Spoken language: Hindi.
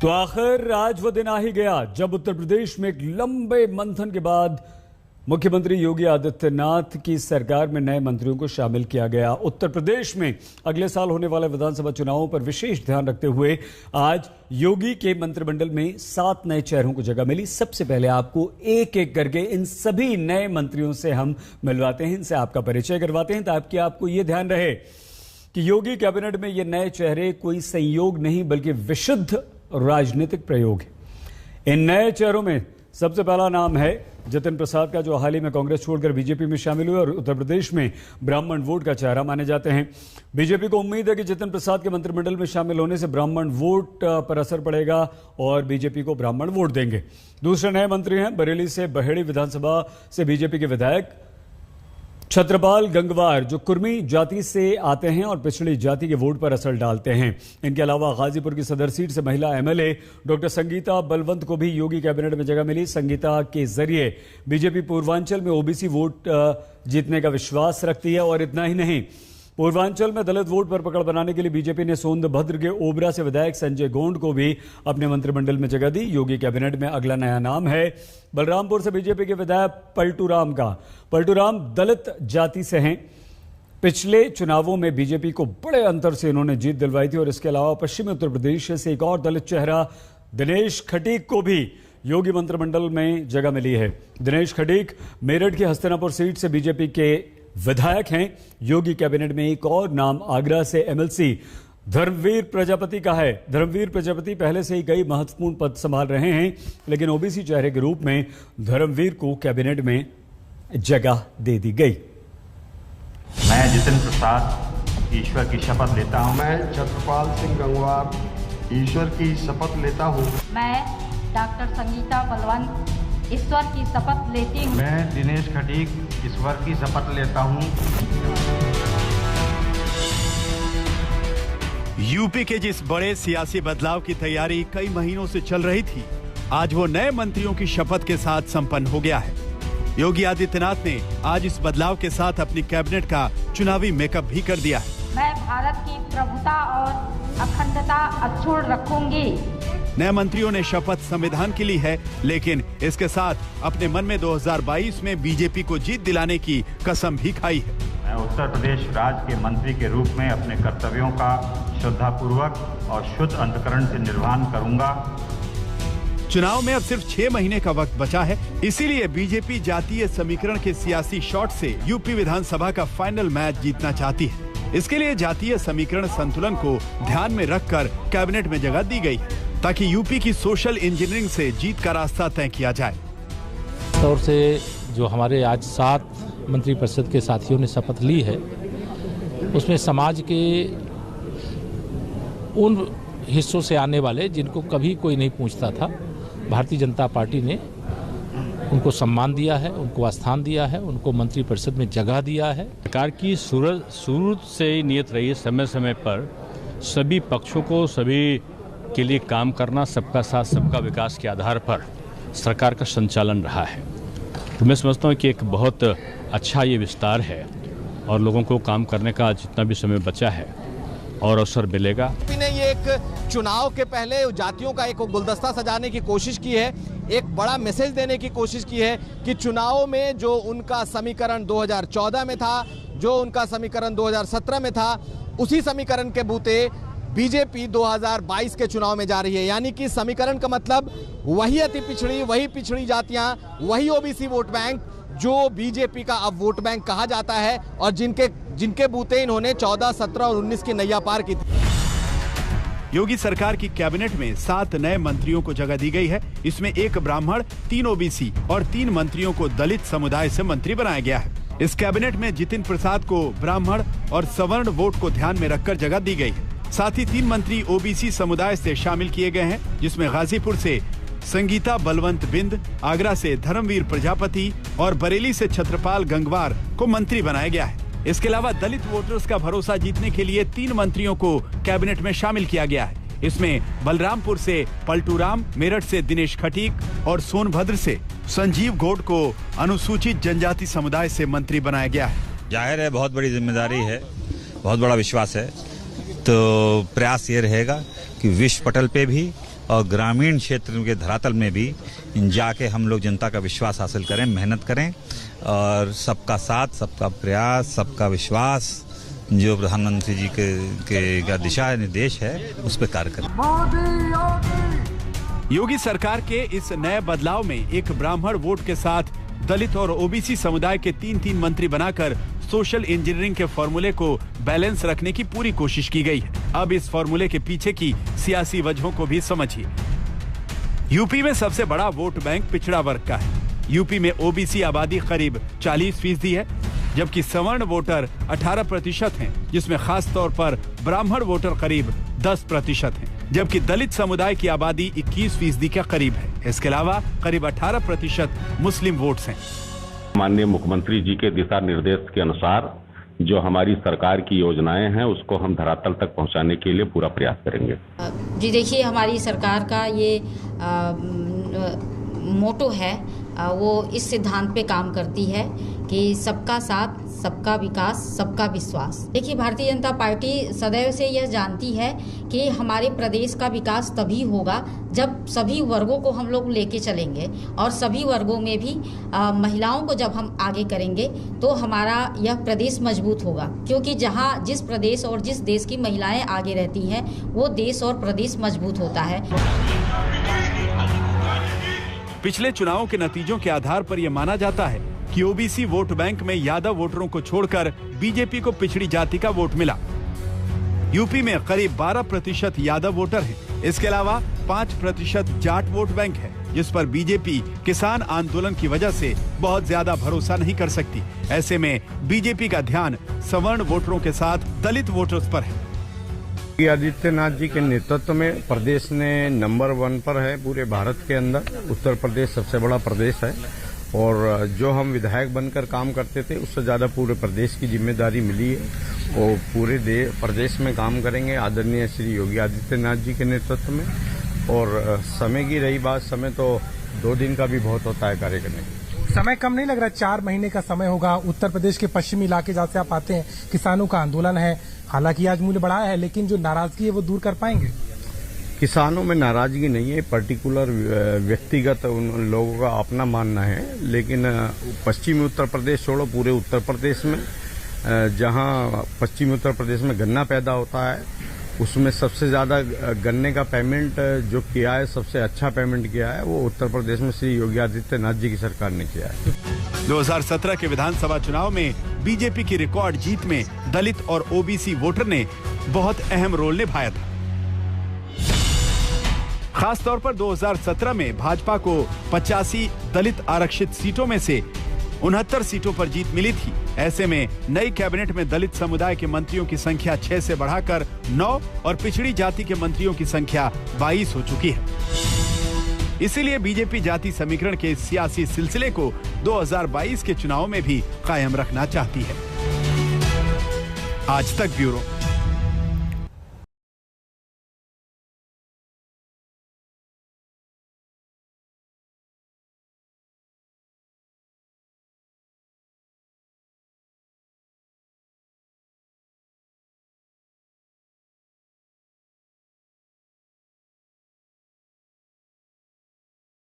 तो आखिर आज वो दिन आ ही गया जब उत्तर प्रदेश में एक लंबे मंथन के बाद मुख्यमंत्री योगी आदित्यनाथ की सरकार में नए मंत्रियों को शामिल किया गया। उत्तर प्रदेश में अगले साल होने वाले विधानसभा चुनावों पर विशेष ध्यान रखते हुए आज योगी के मंत्रिमंडल में 7 नए चेहरों को जगह मिली। सबसे पहले आपको एक एक करके इन सभी नए मंत्रियों से हम मिलवाते हैं, इनसे आपका परिचय करवाते हैं ताकि आपको ये ध्यान रहे कि योगी कैबिनेट में ये नए चेहरे कोई संयोग नहीं बल्कि विशुद्ध राजनीतिक प्रयोग है। इन नए चेहरों में सबसे पहला नाम है जितिन प्रसाद का, जो हाल ही में कांग्रेस छोड़कर बीजेपी में शामिल हुए और उत्तर प्रदेश में ब्राह्मण वोट का चेहरा माने जाते हैं। बीजेपी को उम्मीद है कि जितिन प्रसाद के मंत्रिमंडल में शामिल होने से ब्राह्मण वोट पर असर पड़ेगा और बीजेपी को ब्राह्मण वोट देंगे। दूसरे नए मंत्री हैं बरेली से बहेड़ी विधानसभा से बीजेपी के विधायक छत्रपाल गंगवार, जो कुर्मी जाति से आते हैं और पिछड़ी जाति के वोट पर असर डालते हैं। इनके अलावा गाजीपुर की सदर सीट से महिला एमएलए डॉक्टर संगीता बलवंत को भी योगी कैबिनेट में जगह मिली। संगीता के जरिए बीजेपी पूर्वांचल में ओबीसी वोट जीतने का विश्वास रखती है और इतना ही नहीं, पूर्वांचल में दलित वोट पर पकड़ बनाने के लिए बीजेपी ने सोनभद्र के ओबरा से विधायक संजय गोंड को भी अपने मंत्रिमंडल में जगह दी। योगी कैबिनेट में अगला नया नाम है बलरामपुर से बीजेपी के विधायक पलटू राम का। पलटू राम दलित जाति से हैं। पिछले चुनावों में बीजेपी को बड़े अंतर से इन्होंने जीत दिलवाई थी और इसके अलावा पश्चिमी उत्तर प्रदेश से एक और दलित चेहरा दिनेश खटीक को भी योगी मंत्रिमंडल में जगह मिली है। दिनेश खटीक मेरठ की हस्तिनापुर सीट से बीजेपी के विधायक हैं। योगी कैबिनेट में एक और नाम आगरा से एमएलसी धर्मवीर प्रजापति का है। धर्मवीर प्रजापति पहले से ही कई महत्वपूर्ण पद संभाल रहे हैं, लेकिन ओबीसी चेहरे के रूप में धर्मवीर को कैबिनेट में जगह दे दी गई। मैं जितिन प्रसाद ईश्वर की शपथ लेता हूं। मैं छत्रपाल सिंह गंगवार ईश्वर की शपथ लेता हूं। मैं डॉक्टर संगीता बलवंत ईश्वर की शपथ लेती हूँ। मैं दिनेश खटीक ईश्वर की शपथ लेता हूँ। यूपी के जिस बड़े सियासी बदलाव की तैयारी कई महीनों से चल रही थी, आज वो नए मंत्रियों की शपथ के साथ संपन्न हो गया है। योगी आदित्यनाथ ने आज इस बदलाव के साथ अपनी कैबिनेट का चुनावी मेकअप भी कर दिया है। मैं भारत की प्रभुता और अखंडता अक्षुण्ण रखूंगी। नए मंत्रियों ने शपथ संविधान की ली है, लेकिन इसके साथ अपने मन में 2022 में बीजेपी को जीत दिलाने की कसम भी खाई है। मैं उत्तर प्रदेश राज्य के मंत्री के रूप में अपने कर्तव्यों का श्रद्धापूर्वक और शुद्ध अंतःकरण से निर्वहन करूंगा। चुनाव में अब सिर्फ 6 महीने का वक्त बचा है, इसीलिए बीजेपी जातीय समीकरण के सियासी शॉट से यूपी विधानसभा का फाइनल मैच जीतना चाहती है। इसके लिए जातीय समीकरण संतुलन को ध्यान में रखकर कैबिनेट में जगह दी गई है, ताकि यूपी की सोशल इंजीनियरिंग से जीत का रास्ता तय किया जाए। तौर से जो हमारे आज 7 मंत्रिपरिषद के साथियों ने शपथ ली है, उसमें समाज के उन हिस्सों से आने वाले जिनको कभी कोई नहीं पूछता था, भारतीय जनता पार्टी ने उनको सम्मान दिया है, उनको स्थान दिया है, उनको मंत्रिपरिषद में जगह दिया है। सरकार की शुरू से ही नियत रही है समय समय पर सभी पक्षों को सभी के लिए काम करना, सबका साथ सबका विकास के आधार पर सरकार का संचालन रहा है। तो मैं समझता हूँ कि एक बहुत अच्छा ये विस्तार है और लोगों को काम करने का जितना भी समय बचा है और अवसर मिलेगा। ने ये एक चुनाव के पहले जातियों का एक गुलदस्ता सजाने की कोशिश की है, एक बड़ा मैसेज देने की कोशिश की है कि चुनाव में जो उनका समीकरण 2014 में था, जो उनका समीकरण 2017 में था, उसी समीकरण के बूते बीजेपी 2022 के चुनाव में जा रही है। यानी कि समीकरण का मतलब वही अति पिछड़ी, वही पिछड़ी जातियां, वही ओबीसी वोट बैंक जो बीजेपी का अब वोट बैंक कहा जाता है और जिनके बूते इन्होंने 14, 17 और 19 की नैया पार की थी। योगी सरकार की कैबिनेट में 7 नए मंत्रियों को जगह दी गई है। इसमें 1 ब्राह्मण, 3 ओबीसी और 3 मंत्रियों को दलित समुदाय से मंत्री बनाया गया है। इस कैबिनेट में जितिन प्रसाद को ब्राह्मण और सवर्ण वोट को ध्यान में रखकर जगह दी गई है। साथ ही 3 मंत्री ओबीसी समुदाय से शामिल किए गए हैं, जिसमें गाजीपुर से संगीता बलवंत बिंद, आगरा से धर्मवीर प्रजापति और बरेली से छत्रपाल गंगवार को मंत्री बनाया गया है। इसके अलावा दलित वोटर्स का भरोसा जीतने के लिए 3 मंत्रियों को कैबिनेट में शामिल किया गया है। इसमें बलरामपुर से पलटू राम, मेरठ से दिनेश खटीक और सोनभद्र से संजीव गोड को अनुसूचित जनजाति समुदाय से मंत्री बनाया गया है। जाहिर है बहुत बड़ी जिम्मेदारी है, बहुत बड़ा विश्वास है, तो प्रयास ये रहेगा कि विश्व पटल पे भी और ग्रामीण क्षेत्र के धरातल में भी जाके हम लोग जनता का विश्वास हासिल करें, मेहनत करें और सबका साथ, सबका प्रयास, सबका विश्वास जो प्रधानमंत्री जी के दिशा निर्देश है उस पर कार्य करें। योगी सरकार के इस नए बदलाव में एक ब्राह्मण वोट के साथ दलित और ओबीसी समुदाय के 3-3 मंत्री बनाकर सोशल इंजीनियरिंग के फॉर्मूले को बैलेंस रखने की पूरी कोशिश की गई है। अब इस फॉर्मूले के पीछे की सियासी वजहों को भी समझिए। यूपी में सबसे बड़ा वोट बैंक पिछड़ा वर्ग का है। यूपी में ओबीसी आबादी करीब 40% है, जबकि सवर्ण वोटर 18% हैं, जिसमें खास तौर पर ब्राह्मण वोटर करीब 10% हैं, जबकि दलित समुदाय की आबादी 21% के करीब है। इसके अलावा करीब 18% मुस्लिम वोट्स हैं। माननीय मुख्यमंत्री जी के दिशा निर्देश के अनुसार जो हमारी सरकार की योजनाएं हैं उसको हम धरातल तक पहुंचाने के लिए पूरा प्रयास करेंगे। जी देखिए, हमारी सरकार का ये मोटो है, वो इस सिद्धांत पे काम करती है कि सबका साथ, सबका विकास, सबका विश्वास। देखिए, भारतीय जनता पार्टी सदैव से यह जानती है कि हमारे प्रदेश का विकास तभी होगा जब सभी वर्गों को हम लोग लेके चलेंगे और सभी वर्गों में भी महिलाओं को जब हम आगे करेंगे तो हमारा यह प्रदेश मजबूत होगा, क्योंकि जहां जिस प्रदेश और जिस देश की महिलाएं आगे रहती हैं वो देश और प्रदेश मजबूत होता है। पिछले चुनावों के नतीजों के आधार पर यह माना जाता है कि ओबीसी वोट बैंक में यादव वोटरों को छोड़कर बीजेपी को पिछड़ी जाति का वोट मिला। यूपी में करीब 12% यादव वोटर हैं। इसके अलावा 5% जाट वोट बैंक है, जिस पर बीजेपी किसान आंदोलन की वजह से बहुत ज्यादा भरोसा नहीं कर सकती। ऐसे में बीजेपी का ध्यान सवर्ण वोटरों के साथ दलित वोटर्स पर है। योगी आदित्यनाथ जी के नेतृत्व में प्रदेश ने नंबर 1 पर है पूरे भारत के अंदर। उत्तर प्रदेश सबसे बड़ा प्रदेश है और जो हम विधायक बनकर काम करते थे उससे ज्यादा पूरे प्रदेश की जिम्मेदारी मिली है और पूरे प्रदेश में काम करेंगे आदरणीय श्री योगी आदित्यनाथ जी के नेतृत्व में। और समय की रही बात, समय तो 2 दिन का भी बहुत होता है कार्य करने के। समय कम नहीं लग रहा, 4 महीने का समय होगा। उत्तर प्रदेश के पश्चिमी इलाके जहाँ से आप आते हैं, किसानों का आंदोलन है, हालांकि आज मूल्य बढ़ा है, लेकिन जो नाराजगी है वो दूर कर पाएंगे? किसानों में नाराजगी नहीं है, पर्टिकुलर व्यक्तिगत उन लोगों का अपना मानना है, लेकिन पश्चिमी उत्तर प्रदेश छोड़ो पूरे उत्तर प्रदेश में जहां पश्चिमी उत्तर प्रदेश में गन्ना पैदा होता है उसमें सबसे ज्यादा गन्ने का पेमेंट जो किया है, सबसे अच्छा पेमेंट किया है वो उत्तर प्रदेश में श्री योगी आदित्यनाथ जी की सरकार ने किया है। 2017 के विधानसभा चुनाव में बीजेपी की रिकॉर्ड जीत में दलित और ओबीसी वोटर ने बहुत अहम रोल निभाया था। खासतौर पर 2017 में भाजपा को 85 दलित आरक्षित सीटों में से 69 सीटों पर जीत मिली थी। ऐसे में नई कैबिनेट में दलित समुदाय के मंत्रियों की संख्या 6 से बढ़ाकर 9 और पिछड़ी जाति के मंत्रियों की संख्या 22 हो चुकी है। इसीलिए बीजेपी जाति समीकरण के इस सियासी सिलसिले को 2022 के चुनाव में भी कायम रखना चाहती है। आज तक ब्यूरो।